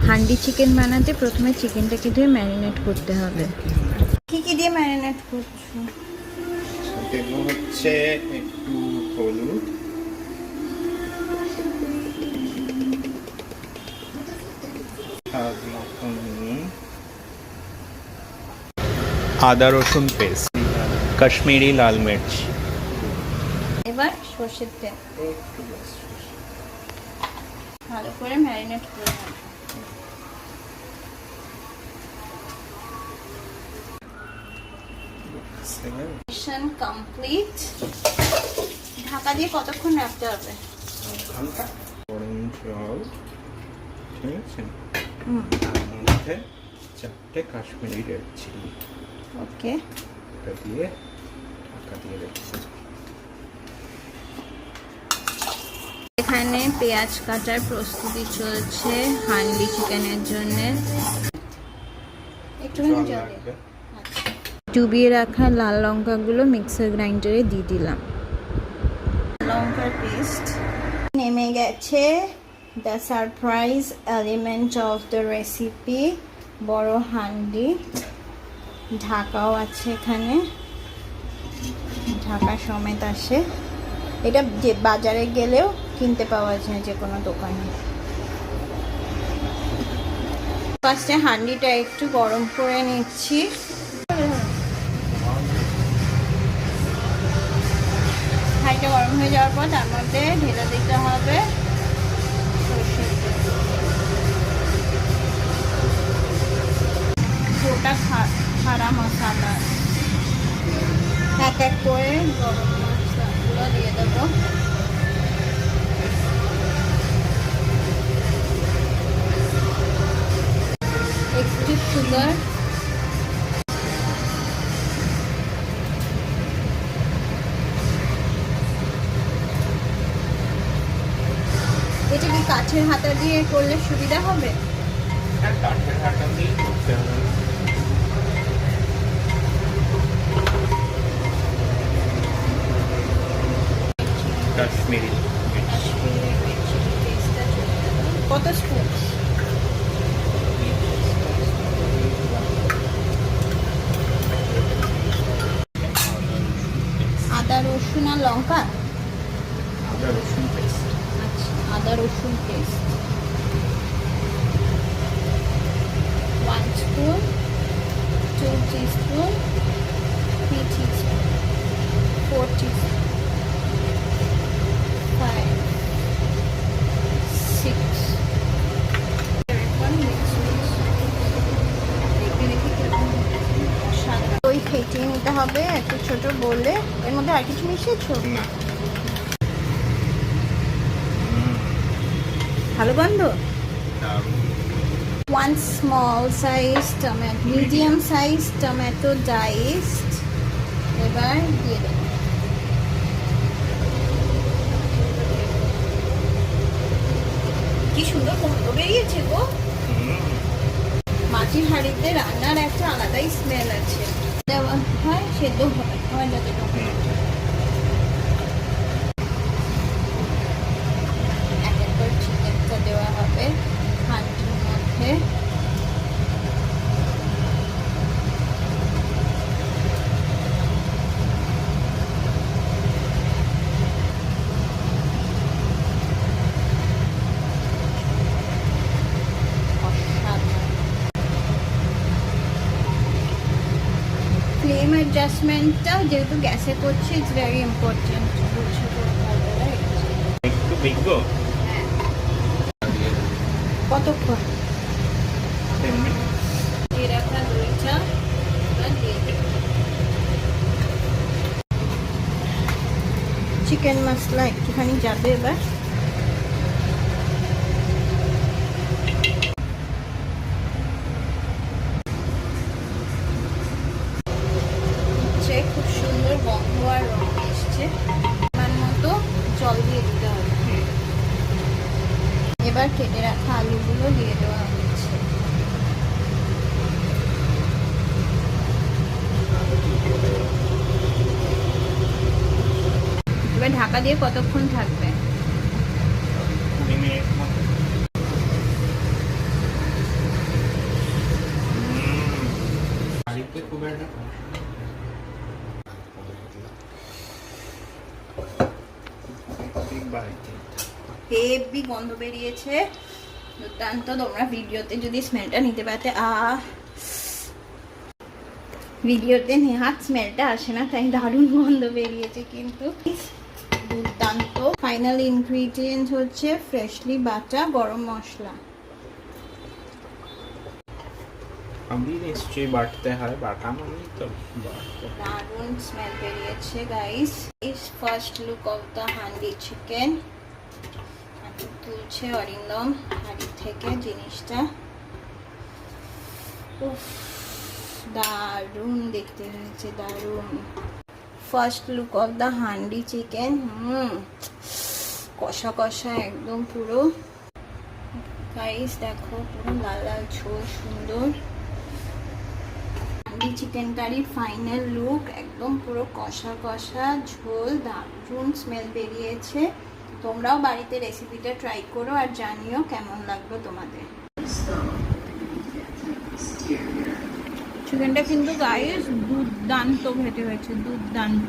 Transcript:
Handi chicken বানাতে প্রথমে চিকেনটাকে ধুয়ে ম্যারিনেট করতে হবে। কি কি দিয়ে ম্যারিনেট করছো? এগুলো হচ্ছে একটু হলুদ, আদা রসুন পেস্ট, কাশ্মীরি লাল মির্চ, এবার সর্ষের তেল ভালো করে ম্যারিনেট করে নেব। কমপ্লিট। ঢাকা দিয়ে কতক্ষণ রাখতে হবে? গরম জল, ঠিক আছে, তার মধ্যে 4টে কাশ্মীরি রেড চিলি, ওকে, এটা দিয়ে ঢাকা দিয়ে রেখেছি। এখানে পেঁয়াজ কাটার প্রস্তুতি চলছে হান্ডি চিকেনের জন্য। একটুখানি জল দিয়ে ডুবিয়ে রাখা লাল লঙ্কাগুলো মিক্সার গ্রাইন্ডারে দিয়ে দিলাম। লঙ্কার পেস্ট নেমে গেছে। The surprise element of the recipe, বড় হান্ডি, ঢাকাও আছে এখানে, ঢাকা সমেত আসে। এটা যে বাজারে গেলেও কিনতে পাওয়া যায় যে কোনো দোকানে। ফার্স্টে হান্ডিটা একটু গরম করে নিচ্ছি। হাঁড়িটা গরম হয়ে যাওয়ার পর তার মধ্যে ঢেলে দিতে হবে গোটা খাড়া মশলা। এক এক করে গরম মশলাগুলো দিয়ে দেবো। একটু সুগার, এটা কি কাঠের হাতা দিয়ে করলে সুবিধা হবে? কাঠের হাতা দিয়ে করতে হবে। কাশ্মীরি কত স্পুন? আদা রসুন আর লঙ্কা, আদা রসুন পেস্ট, আচ্ছা আদা রসুন paste 1 spoon, 2 teaspoon, 3 teaspoon, 4 teaspoon, 5, 6। ওই ফেটিয়ে নিতে হবে একটু ছোট বলে। এর মধ্যে আর কিছু মিশিয়েছো? ভালো গন্ধ। 1 small size tomato, medium size tomato diced, এবার দিয়ে দেবো। কি সুন্দর গন্ধ বেরিয়েছে গো। মাটির হাঁড়িতে রান্নার একটা আলাদাই স্মেল আছে। দেওয়া হয় সেদ্ধ হয় আমার যতটুকু। এক একবার চিকেনটা দেওয়া হবে হাঁড়ির মধ্যে। ফ্লেম অ্যাডজাস্টমেন্টটা যেহেতু গ্যাসে করছি, ইটস ভেরি ইম্পর্টেন্ট। একটু বিগো কতক্ষণ? 10 মিনিট। দিয়ে রাখা দইটা দিয়ে দেব। চিকেন মশলা একটুখানি যাবে এবার। খুব সুন্দর গন্ধ আর রং এসছে। আমার মতো জল দিয়ে দিতে হবে। এবার কেটে রাখা আলুগুলো দিয়ে দেওয়া হচ্ছে। এবার ঢাকা দিয়ে কতক্ষণ থাকবে? হেভি গন্ধ বেরিয়েছে, দুর্দান্ত। তোমরা ভিডিওতে যদি স্মেলটা নিতে পারতে, ভিডিওতে নেহাত স্মেলটা আসে না, তাই দারুণ গন্ধ বেরিয়েছে কিন্তু, দুর্দান্ত। ফাইনাল ইনগ্রিডিয়েন্ট হচ্ছে ফ্রেশলি বাটা গরম মশলা। আমি নিশ্চয়ই বাটতে হয়, বাটা মানে তো বাটতে। দারুণ স্মেল বেরিয়েছে guys. Is first look of the handi chicken. তুলছে অরিন্দম হাঁড়ি থেকে জিনিসটা। উফ, দারুণ দেখতে হয়েছে, দারুণ। First look of the handi chicken. কষা কষা একদম পুরো গাইস, দেখো পুরো লাল লাল ঝোল, সুন্দর। হান্ডি চিকেন কারির ফাইনাল লুক, একদম পুরো কষা কষা ঝোল, দারুণ স্মেল বেরিয়েছে। তোমরাও বাড়িতে রেসিপিটা ট্রাই করো আর জানিও কেমন লাগলো তোমাদের। চিকেনটা কিন্তু গাইস দুর্দান্ত খেতে হয়েছে, দুর্দান্ত।